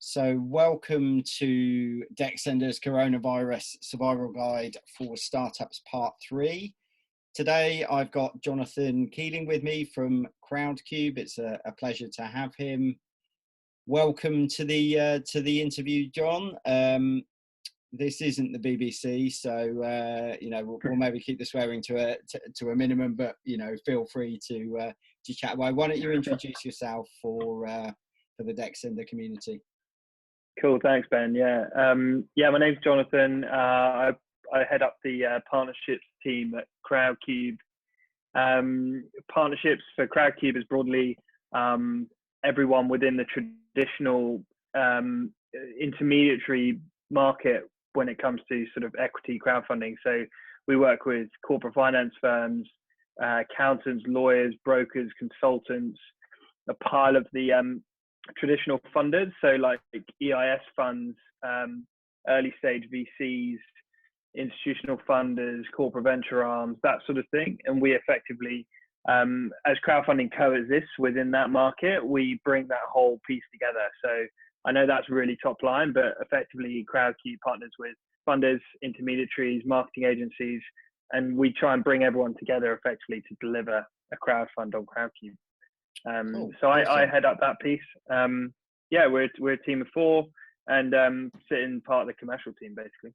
So welcome to Decksender's Coronavirus Survival Guide for Startups Part 3. Today I've got Jonathan Keeling with me from Crowdcube. It's a pleasure to have him. Welcome to the interview, John. This isn't the BBC, so we'll maybe keep the swearing to a minimum, but feel free to chat away. Why don't you introduce yourself for the Decksender community? Cool, thanks, Ben. My name's Jonathan. I head up the partnerships team at Crowdcube. Partnerships for Crowdcube is broadly everyone within the traditional intermediary market when it comes to sort of equity crowdfunding. So we work with corporate finance firms, accountants, lawyers, brokers, consultants, a pile of the traditional funders, so like EIS funds, early stage VCs, institutional funders, corporate venture arms, that sort of thing. And we effectively, as crowdfunding coexists within that market, we bring that whole piece together. So I know that's really top line, but effectively Crowdcube partners with funders, intermediaries, marketing agencies, and we try and bring everyone together effectively to deliver a crowdfund on Crowdcube. So I head up that piece. We're a team of 4 and sit in part of the commercial team basically.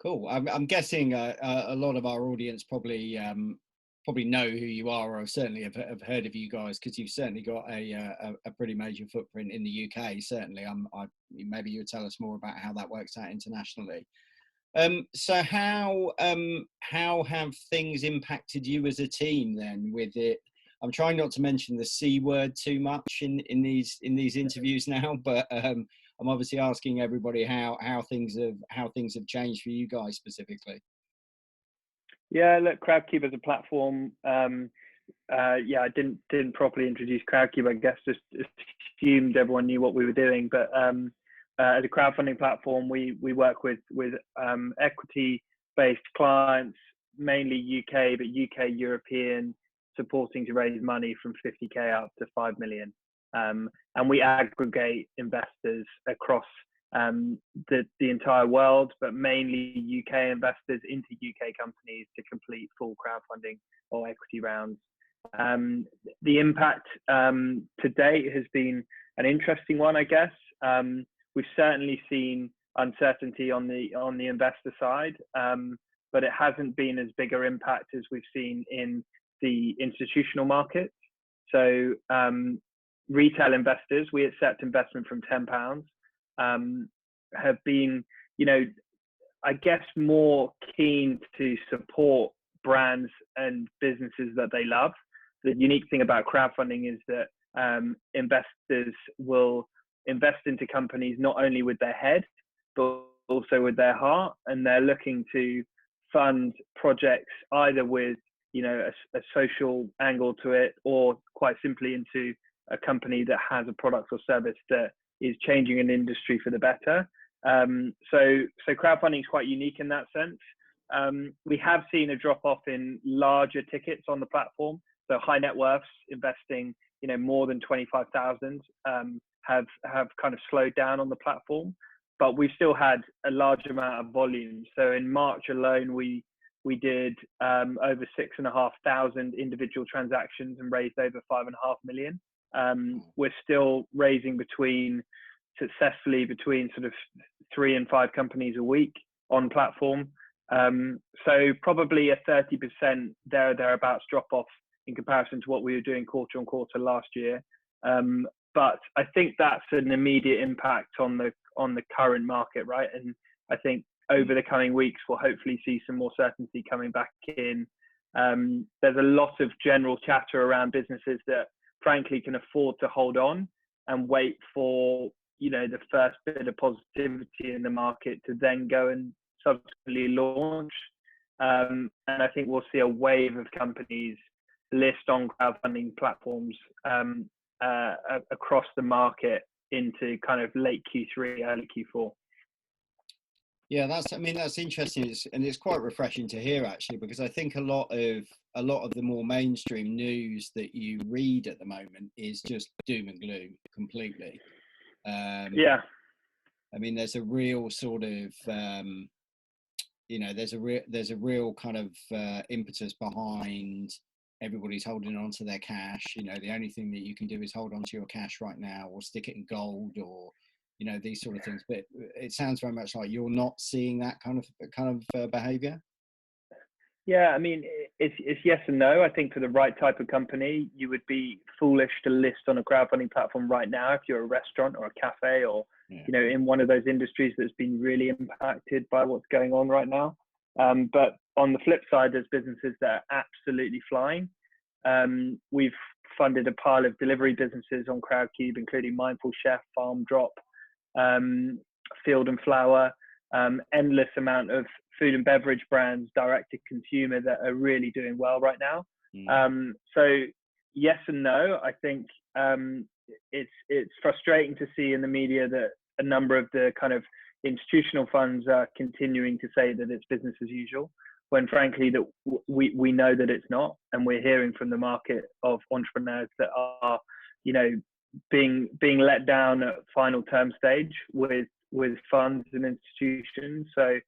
Cool. I'm guessing a lot of our audience probably know who you are, or certainly have heard of you guys, because you've certainly got a pretty major footprint in the UK. Certainly, maybe you'll tell us more about how that works out internationally. So how have things impacted you as a team then with it? I'm trying not to mention the C word too much in these interviews now, but I'm obviously asking everybody how things have changed for you guys specifically. Yeah, look, Crowdcube as a platform. I didn't properly introduce Crowdcube. I guess just assumed everyone knew what we were doing. But as a crowdfunding platform, we work with equity-based clients, mainly UK, but UK European, supporting to raise money from 50k up to 5 million. And we aggregate investors across the entire world, but mainly UK investors into UK companies to complete full crowdfunding or equity rounds. The impact to date has been an interesting one, I guess. We've certainly seen uncertainty on the investor side, but it hasn't been as big an impact as we've seen in the institutional market. So retail investors, we accept investment from £10, have been, I guess, more keen to support brands and businesses that they love. The unique thing about crowdfunding is that investors will invest into companies not only with their head, but also with their heart, and they're looking to fund projects either with a social angle to it, or quite simply into a company that has a product or service that is changing an industry for the better. So crowdfunding is quite unique in that sense. We have seen a drop off in larger tickets on the platform. So high net worths investing, more than 25,000 have kind of slowed down on the platform, but we've still had a large amount of volume. So in March alone, we did over 6,500 individual transactions and raised over 5.5 million. We're still raising successfully between sort of 3 and 5 companies a week on platform. So probably a 30% thereabouts drop off in comparison to what we were doing quarter on quarter last year. But I think that's an immediate impact on the current market, right? And I think over the coming weeks, we'll hopefully see some more certainty coming back in. There's a lot of general chatter around businesses that frankly can afford to hold on and wait for, the first bit of positivity in the market to then go and subsequently launch. And I think we'll see a wave of companies list on crowdfunding platforms across the market into kind of late Q3, early Q4. Yeah, that's interesting, and it's quite refreshing to hear actually, because I think a lot of the more mainstream news that you read at the moment is just doom and gloom completely. Yeah. I mean, there's a real sort of there's a real kind of impetus behind everybody's holding on to their cash. The only thing that you can do is hold on to your cash right now, or stick it in gold, or these sort of things. But it sounds very much like you're not seeing that kind of behavior. Yeah, I mean, it's yes and no. I think for the right type of company, you would be foolish to list on a crowdfunding platform right now if you're a restaurant or a cafe, or in one of those industries that's been really impacted by what's going on right now. But on the flip side, there's businesses that are absolutely flying. We've funded a pile of delivery businesses on Crowdcube, including Mindful Chef, Farm Drop, Field and Flower, endless amount of food and beverage brands direct to consumer that are really doing well right now. So yes and no. I think it's frustrating to see in the media that a number of the kind of institutional funds are continuing to say that it's business as usual, when frankly that we know that it's not, and we're hearing from the market of entrepreneurs that are being let down at final term stage with funds and institutions. So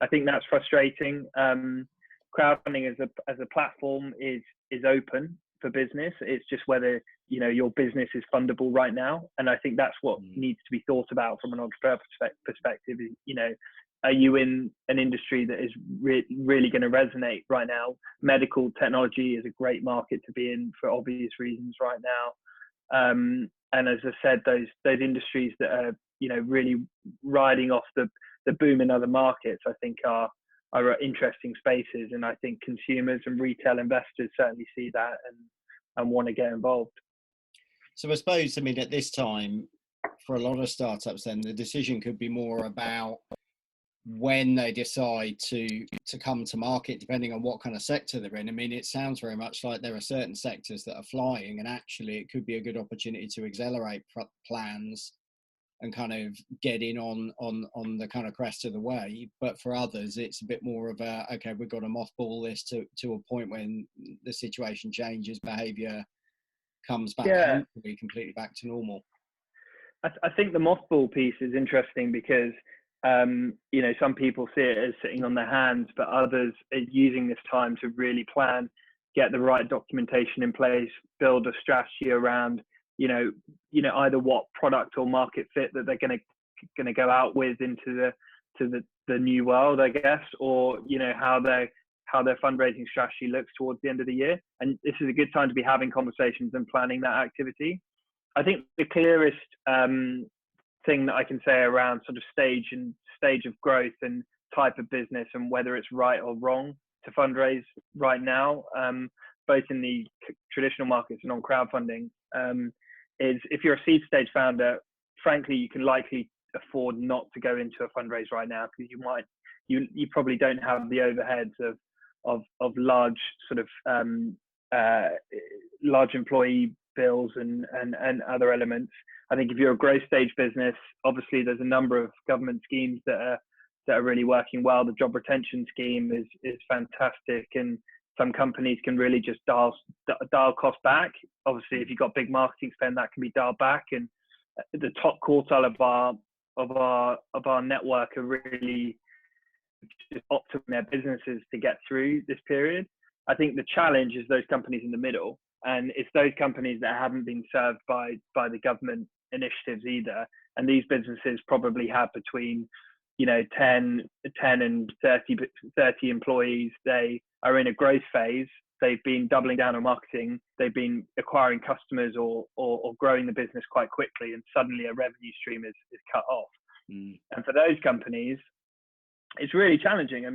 I think that's frustrating. Crowdfunding as a platform is open for business. It's just whether your business is fundable right now, and I think that's what needs to be thought about from an entrepreneur perspective. Are you in an industry that is really going to resonate right now? Medical technology is a great market to be in for obvious reasons right now. And as I said, those industries that are really riding off the boom in other markets, I think are interesting spaces, and I think consumers and retail investors certainly see that and want to get involved. So I suppose, at this time, for a lot of startups, then the decision could be more about when they decide to come to market, depending on what kind of sector they're in. It sounds very much like there are certain sectors that are flying, and actually it could be a good opportunity to accelerate plans and kind of get in on the kind of crest of the wave. But for others, it's a bit more of a, okay, we've got to mothball this to a point when the situation changes, behavior comes back, hopefully completely back to normal. I think the mothball piece is interesting because some people see it as sitting on their hands, but others are using this time to really plan, get the right documentation in place, build a strategy around either what product or market fit that they're going to go out with into the new world, I guess, or how their fundraising strategy looks towards the end of the year. And this is a good time to be having conversations and planning that activity. I think the clearest thing that I can say around sort of stage of growth and type of business and whether it's right or wrong to fundraise right now, both in the traditional markets and on crowdfunding, is if you're a seed stage founder, frankly, you can likely afford not to go into a fundraise right now, because you probably don't have the overheads of large sort of large employee bills and other elements. I think if you're a growth stage business, obviously there's a number of government schemes that are really working well. The job retention scheme is fantastic, and some companies can really just dial costs back. Obviously, if you've got big marketing spend, that can be dialed back. And the top quartile of our network are really just optimizing their businesses to get through this period. I think the challenge is those companies in the middle, and it's those companies that haven't been served by the government initiatives either. And these businesses probably have between 10 and 30 employees. They are in a growth phase. They've been doubling down on marketing. They've been acquiring customers or growing the business quite quickly, and suddenly a revenue stream is cut off. And for those companies, it's really challenging.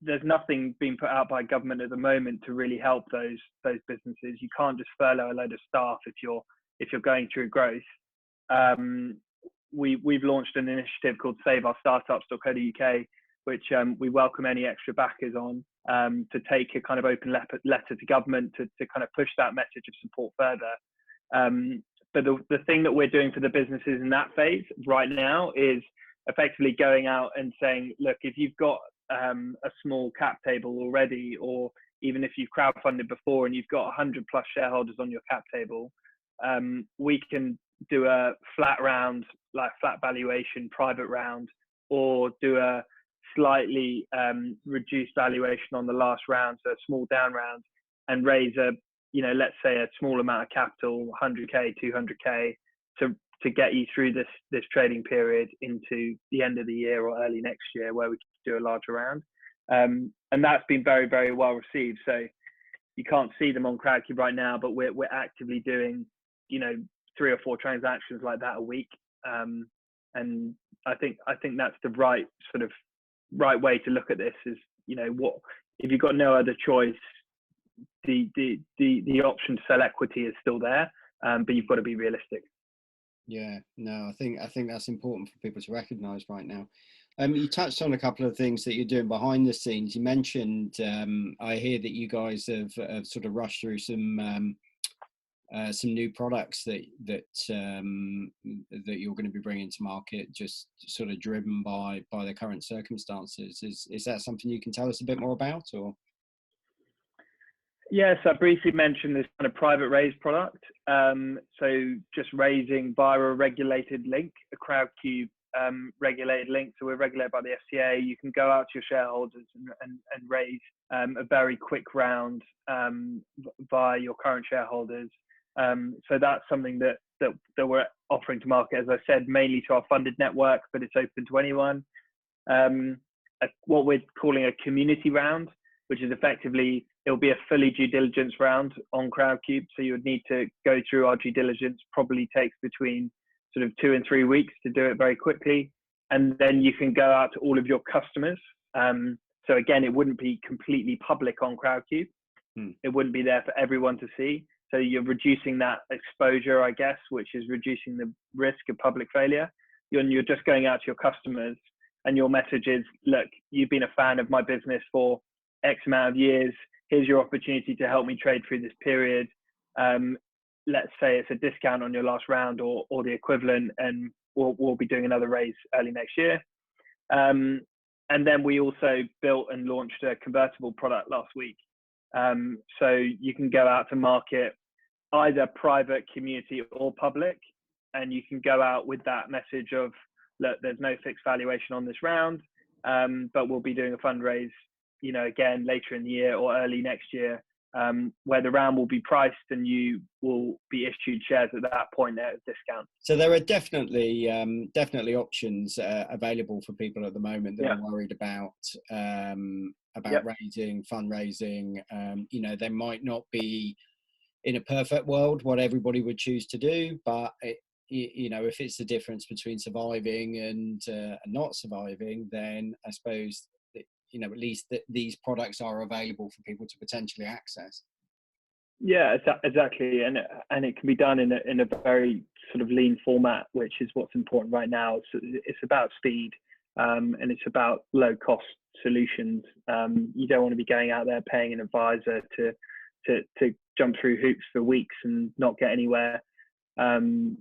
There's nothing being put out by government at the moment to really help those businesses. You can't just furlough a load of staff if you're going through growth. We've launched an initiative called saveourstartups.co.uk, which we welcome any extra backers on, to take a kind of open letter to government to kind of push that message of support further. But the thing that we're doing for the businesses in that phase right now is effectively going out and saying, look, if you've got a small cap table already, or even if you've crowdfunded before and you've got 100 plus shareholders on your cap table, we can do a flat round, like flat valuation, private round, or do a slightly reduced valuation on the last round, so a small down round, and raise a, let's say a small amount of capital, 100k, 200k, to get you through this trading period into the end of the year or early next year, where we can do a larger round. And that's been very, very well received. So you can't see them on Crowdcube right now, but we're actively doing, 3 or 4 transactions like that a week. And I think that's the right way to look at this is, what if you've got no other choice, the option to sell equity is still there, but you've got to be realistic. Yeah, no, I think that's important for people to recognise right now. You touched on a couple of things that you're doing behind the scenes. You mentioned, I hear that you guys have sort of rushed through some new products that you're going to be bringing to market, just sort of driven by the current circumstances. Is that something you can tell us a bit more about, or? Yes, I briefly mentioned this kind of private raise product. So just raising via a regulated link, a Crowdcube regulated link. So we're regulated by the FCA. You can go out to your shareholders and raise a very quick round via your current shareholders. So that's something that we're offering to market, as I said, mainly to our funded network, but it's open to anyone. What we're calling a community round, which is effectively, it'll be a fully due diligence round on Crowdcube. So you would need to go through our due diligence, probably takes between sort of 2 and 3 weeks to do it very quickly. And then you can go out to all of your customers. So again, it wouldn't be completely public on Crowdcube. It wouldn't be there for everyone to see. So you're reducing that exposure, I guess, which is reducing the risk of public failure. You're just going out to your customers, and your message is, look, you've been a fan of my business for X amount of years. Here's your opportunity to help me trade through this period. Let's say it's a discount on your last round or the equivalent, and we'll be doing another raise early next year. And then we also built and launched a convertible product last week. So you can go out to market either private, community, or public, and you can go out with that message of, look, there's no fixed valuation on this round, but we'll be doing a fundraise, again, later in the year or early next year, where the round will be priced and you will be issued shares at that point at a discount. So there are definitely options available for people at the moment that are worried about raising, fundraising. There might not be, in a perfect world, what everybody would choose to do, but if it's the difference between surviving and not surviving, then I suppose at least these products are available for people to potentially access. Yeah, exactly, and it can be done in a very sort of lean format, which is what's important right now. It's about speed, and it's about low cost solutions. You don't want to be going out there paying an advisor to jump through hoops for weeks and not get anywhere. And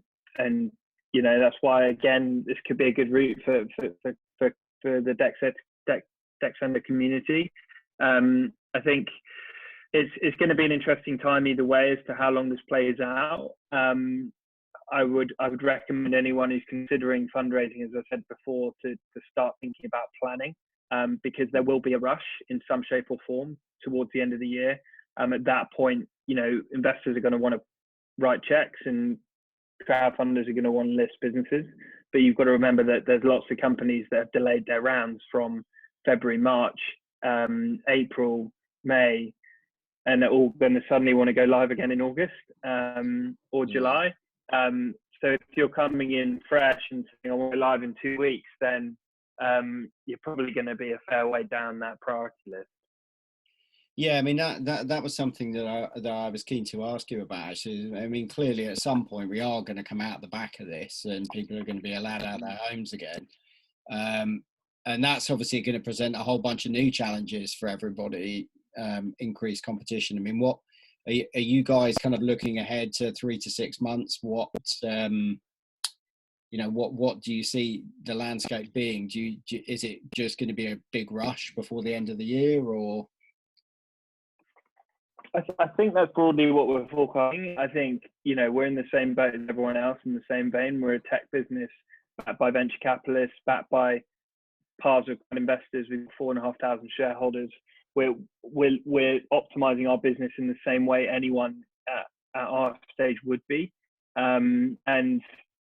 that's why, again, this could be a good route for the Decksender community. I think it's going to be an interesting time either way as to how long this plays out. I would recommend anyone who's considering fundraising, as I said before, to start thinking about planning, because there will be a rush in some shape or form towards the end of the year. At that point, investors are going to want to write checks and crowdfunders are going to want to list businesses. But you've got to remember that there's lots of companies that have delayed their rounds from February, March, April, May, and they're all going to suddenly want to go live again in August or July. So if you're coming in fresh and saying, I want to go live in 2 weeks, then you're probably going to be a fair way down that priority list. Yeah, I mean, that was something that I was keen to ask you about, actually. I mean, clearly at some point we are going to come out the back of this and people are going to be allowed out of their homes again. And that's obviously going to present a whole bunch of new challenges for everybody, increased competition. I mean, what are you guys kind of looking ahead to 3 to 6 months? What do you see the landscape being? Is it just going to be a big rush before the end of the year, or? I think that's broadly what we're forecasting. I think, we're in the same boat as everyone else, in the same vein. We're a tech business backed by venture capitalists, backed by paths of investors with 4,500 shareholders. We're optimizing our business in the same way anyone at our stage would be. And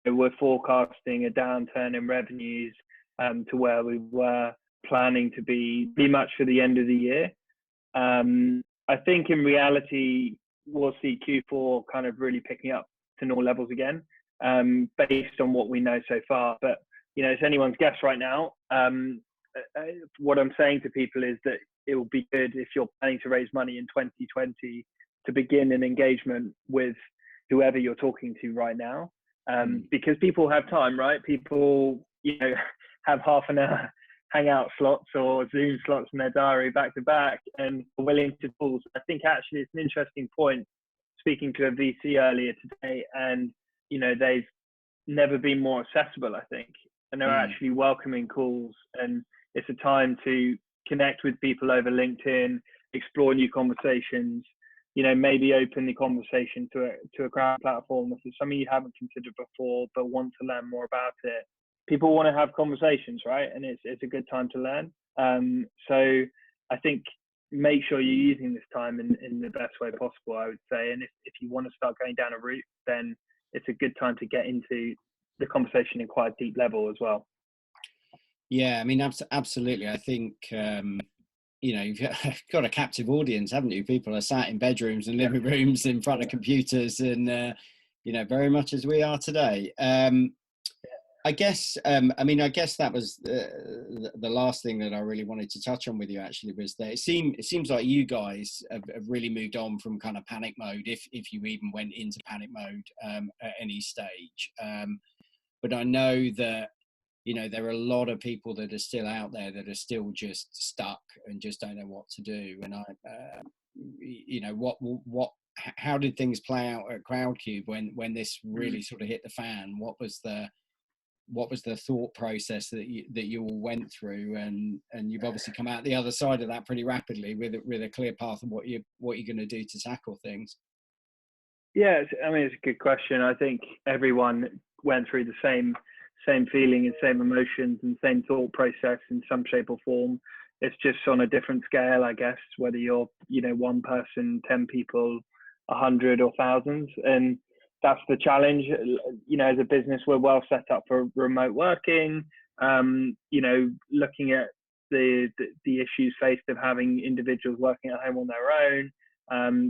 we're forecasting a downturn in revenues to where we were planning to be pretty much for the end of the year. I think in reality, we'll see Q4 kind of really picking up to normal levels again, based on what we know so far. But, it's anyone's guess right now. What I'm saying to people is that it will be good if you're planning to raise money in 2020 to begin an engagement with whoever you're talking to right now, because people have time, right? People, have half an hour hangout slots or Zoom slots in their diary back to back and are willing to pause. I think actually it's an interesting point, speaking to a VC earlier today, and they've never been more accessible, I think, and they're actually welcoming calls, and it's a time to connect with people over LinkedIn, explore new conversations, maybe open the conversation to a crowd platform if it's something you haven't considered before but want to learn more about it. People want to have conversations, right? And it's a good time to learn. So I think make sure you're using this time in the best way possible, I would say. And if you want to start going down a route, then it's a good time to get into the conversation in quite a deep level as well. Yeah, I mean, absolutely. I think, you've got a captive audience, haven't you? People are sat in bedrooms and living rooms in front of computers and, very much as we are today. I guess that was the last thing that I really wanted to touch on with you, actually, was that it seems like you guys have really moved on from kind of panic mode, if you even went into panic mode at any stage. But I know that, there are a lot of people that are still out there that are still just stuck and just don't know what to do. And how did things play out at Crowdcube when this really sort of hit the fan? What was the thought process that you all went through, and you've obviously come out the other side of that pretty rapidly with a clear path of what you're going to do to tackle things? Yeah, it's a good question. I think everyone went through the same feeling and same emotions and same thought process in some shape or form. It's just on a different scale, I guess, whether you're one person, 10 people, 100 or thousands. And that's the challenge. As a business, we're well set up for remote working, looking at the issues faced of having individuals working at home on their own,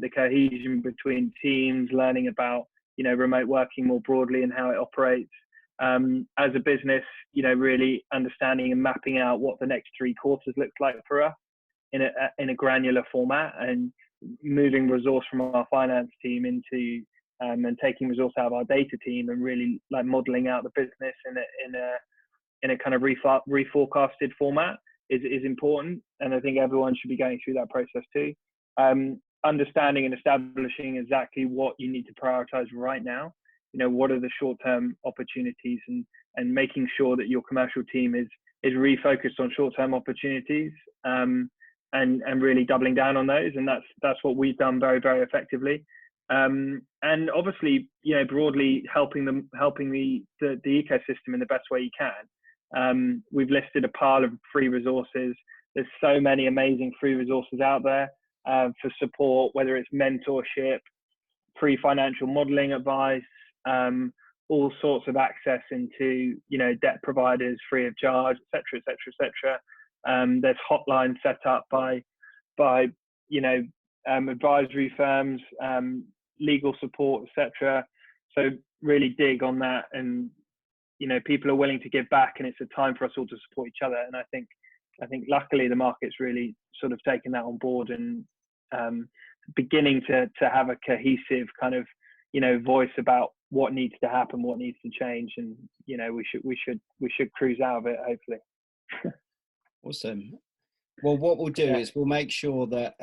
the cohesion between teams, learning about, remote working more broadly and how it operates. As a business, really understanding and mapping out what the next 3 quarters looks like for us in a granular format, and moving resource from our finance team into and taking resource out of our data team, and really like modeling out the business in a kind of reforecasted format is important. And I think everyone should be going through that process too. Understanding and establishing exactly what you need to prioritize right now. What are the short-term opportunities, and making sure that your commercial team is refocused on short-term opportunities, and really doubling down on those. And that's what we've done very, very effectively. And obviously, broadly helping the ecosystem in the best way you can. We've listed a pile of free resources. There's so many amazing free resources out there for support, whether it's mentorship, free financial modeling advice, all sorts of access into debt providers free of charge, etc., etc., etc. There's hotlines set up by advisory firms, legal support, etc. So really dig on that, and people are willing to give back, and it's a time for us all to support each other. And I think luckily the market's really sort of taken that on board, and beginning to have a cohesive kind of voice about what needs to happen, what needs to change, and we should cruise out of it, hopefully. Awesome. Well, what we'll do is we'll make sure that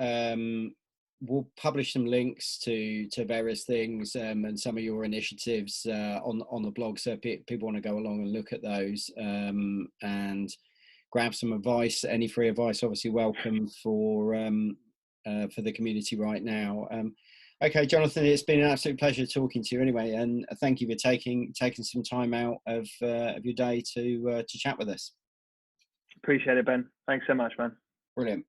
we'll publish some links to various things and some of your initiatives on the blog, so if people want to go along and look at those and grab some advice. Any free advice obviously welcome for for the community right now. Okay, Jonathan, it's been an absolute pleasure talking to you anyway, and thank you for taking some time out of your day to chat with us. Appreciate it, Ben. Thanks so much, man. Brilliant.